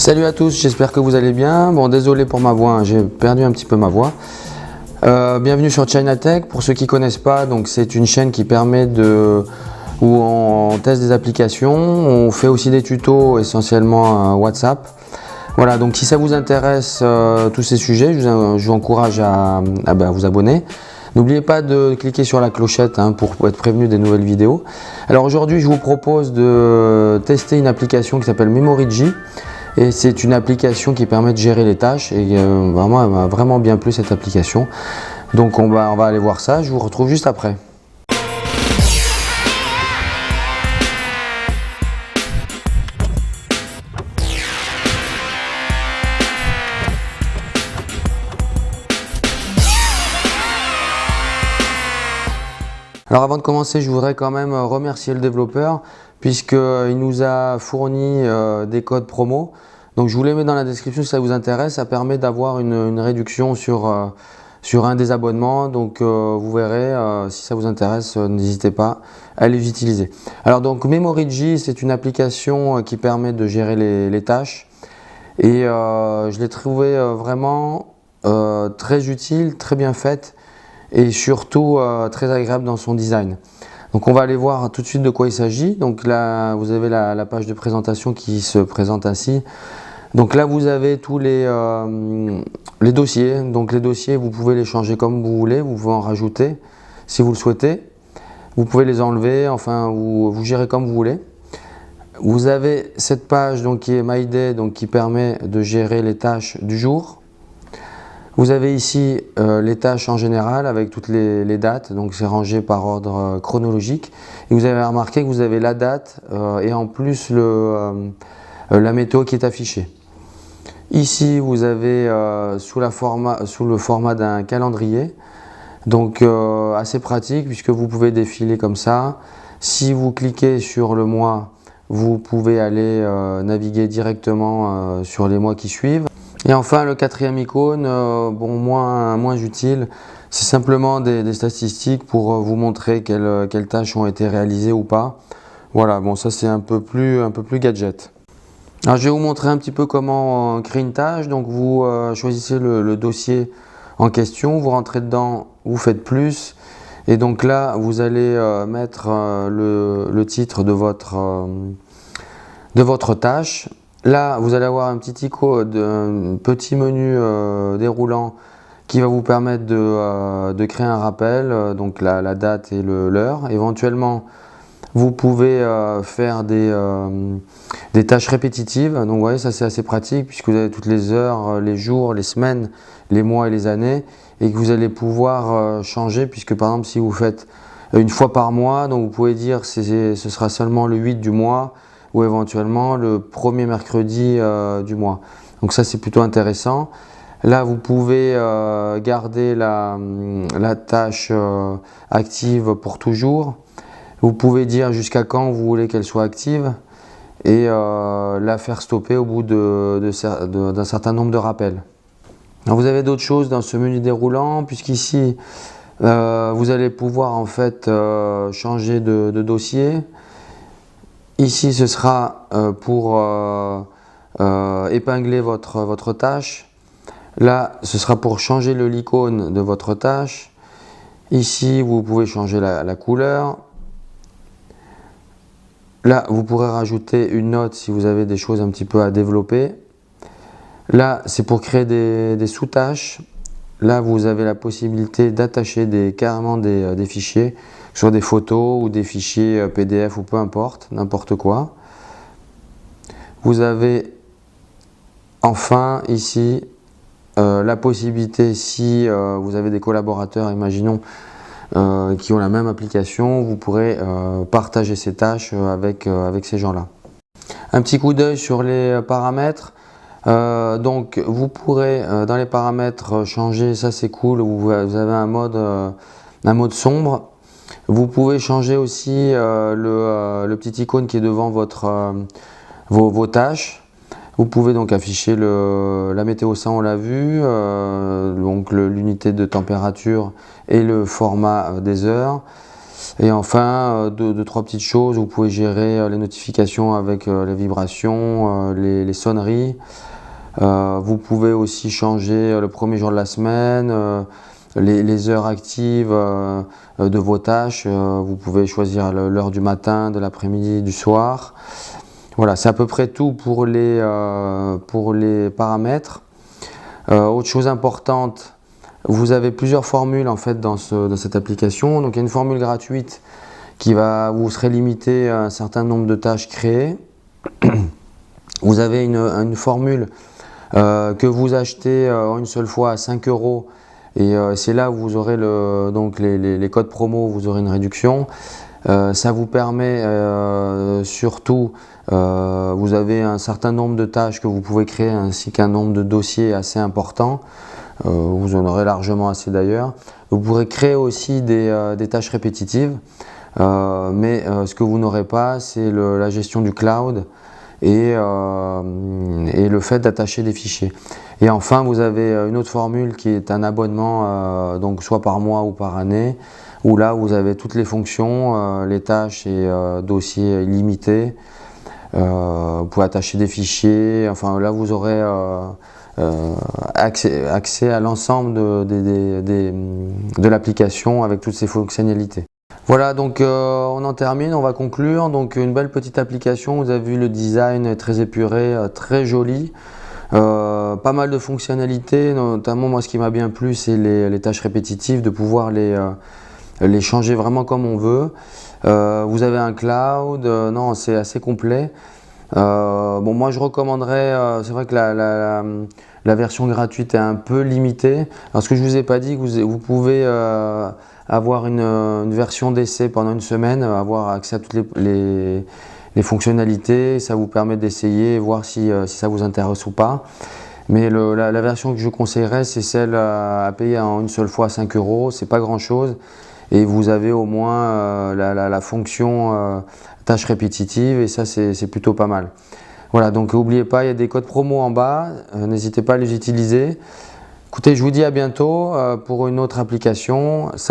Salut à tous, j'espère que vous allez bien. Bon, désolé pour ma voix, hein, j'ai perdu un petit peu ma voix. Bienvenue sur Chinatech. Pour ceux qui ne connaissent pas, donc c'est une chaîne qui permet où on teste des applications. On fait aussi des tutos, essentiellement WhatsApp. Voilà, donc si ça vous intéresse, tous ces sujets, je vous encourage à vous abonner. N'oubliez pas de cliquer sur la clochette pour être prévenu des nouvelles vidéos. Alors aujourd'hui, je vous propose de tester une application qui s'appelle MemoryJ. Et c'est une application qui permet de gérer les tâches et vraiment, elle m'a vraiment bien plu cette application. Donc on va aller voir ça, je vous retrouve juste après. Alors avant de commencer, je voudrais quand même remercier le développeur puisqu'il nous a fourni des codes promo. Donc je vous les mets dans la description si ça vous intéresse. Ça permet d'avoir une réduction sur un des abonnements. Donc vous verrez, si ça vous intéresse, n'hésitez pas à les utiliser. Alors donc MemoryJ, c'est une application qui permet de gérer les tâches. Et je l'ai trouvé vraiment très utile, très bien faite. Et surtout très agréable dans son design. Donc on va aller voir tout de suite de quoi il s'agit. Donc là vous avez la page de présentation qui se présente ainsi. Donc là vous avez tous les dossiers. Donc les dossiers vous pouvez les changer comme vous voulez, vous pouvez en rajouter si vous le souhaitez. Vous pouvez les enlever, enfin vous gérez comme vous voulez. Vous avez cette page donc, qui est My Day, donc qui permet de gérer les tâches du jour. Vous avez ici les tâches en général avec toutes les dates, donc c'est rangé par ordre chronologique. Et vous avez remarqué que vous avez la date et en plus la météo qui est affichée. Ici vous avez sous le format d'un calendrier, donc assez pratique puisque vous pouvez défiler comme ça. Si vous cliquez sur le mois, vous pouvez aller naviguer directement sur les mois qui suivent. Et enfin le quatrième icône, moins utile, c'est simplement des statistiques pour vous montrer quelles tâches ont été réalisées ou pas. Voilà, bon ça c'est un peu plus gadget. Alors je vais vous montrer un petit peu comment créer une tâche. Donc vous choisissez le dossier en question, vous rentrez dedans, vous faites plus. Et donc là vous allez mettre le titre de votre tâche. Là, vous allez avoir un petit petit menu déroulant qui va vous permettre de créer un rappel, donc la date et l'heure. Éventuellement, vous pouvez faire des tâches répétitives. Donc, vous voyez, ça c'est assez pratique puisque vous avez toutes les heures, les jours, les semaines, les mois et les années et que vous allez pouvoir changer puisque par exemple, si vous faites une fois par mois, donc vous pouvez dire que ce sera seulement le 8 du mois ou éventuellement le premier mercredi du mois. Donc ça c'est plutôt intéressant. Là vous pouvez garder la tâche active pour toujours. Vous pouvez dire jusqu'à quand vous voulez qu'elle soit active et la faire stopper au bout d'un certain nombre de rappels. Alors, vous avez d'autres choses dans ce menu déroulant puisqu'ici vous allez pouvoir en fait changer de dossier. Ici, ce sera pour épingler votre tâche. Là, ce sera pour changer l'icône de votre tâche. Ici, vous pouvez changer la couleur. Là, vous pourrez rajouter une note si vous avez des choses un petit peu à développer. Là, c'est pour créer des sous-tâches. Là, vous avez la possibilité d'attacher carrément des fichiers, soit des photos ou des fichiers PDF ou peu importe, n'importe quoi. Vous avez enfin ici la possibilité, si vous avez des collaborateurs, imaginons, qui ont la même application, vous pourrez partager ces tâches avec ces gens-là. Un petit coup d'œil sur les paramètres. Donc vous pourrez dans les paramètres changer, ça c'est cool, vous avez un mode sombre. Vous pouvez changer aussi le petit icône qui est devant vos tâches. Vous pouvez donc afficher la météo, ça on l'a vu, donc l'unité de température et le format des heures. Et enfin, deux, trois petites choses, vous pouvez gérer les notifications avec les vibrations, les sonneries. Vous pouvez aussi changer le premier jour de la semaine, les heures actives de vos tâches. Vous pouvez choisir l'heure du matin, de l'après-midi, du soir. Voilà, c'est à peu près tout pour les paramètres. Autre chose importante, vous avez plusieurs formules en fait dans cette application. Donc il y a une formule gratuite qui vous serez limité à un certain nombre de tâches créées. Vous avez une formule que vous achetez une seule fois à 5 € et c'est là où vous aurez donc les codes promo, vous aurez une réduction. Ça vous permet surtout, vous avez un certain nombre de tâches que vous pouvez créer ainsi qu'un nombre de dossiers assez important. Vous en aurez largement assez d'ailleurs. Vous pourrez créer aussi des tâches répétitives, mais ce que vous n'aurez pas, c'est la gestion du cloud et le fait d'attacher des fichiers. Et enfin, vous avez une autre formule qui est un abonnement, donc soit par mois ou par année, où là vous avez toutes les fonctions, les tâches et dossiers illimités. Vous pouvez attacher des fichiers, enfin là vous aurez accès à l'ensemble de l'application avec toutes ces fonctionnalités. Voilà, donc on en termine, on va conclure. Donc une belle petite application, vous avez vu le design très épuré, très joli. Pas mal de fonctionnalités, notamment moi ce qui m'a bien plu c'est les tâches répétitives, de pouvoir les changer vraiment comme on veut. Vous avez un cloud, non c'est assez complet. Bon moi je recommanderais, c'est vrai que la version gratuite est un peu limitée. Alors ce que je vous ai pas dit, vous pouvez avoir une version d'essai pendant une semaine, avoir accès à toutes les fonctionnalités, ça vous permet d'essayer et voir si ça vous intéresse ou pas. Mais la version que je conseillerais, c'est celle à payer en une seule fois 5 €, c'est pas grand chose. Et vous avez au moins la fonction tâches répétitives et ça c'est plutôt pas mal. Voilà, donc n'oubliez pas, il y a des codes promo en bas, n'hésitez pas à les utiliser. Écoutez, je vous dis à bientôt pour une autre application. Salut!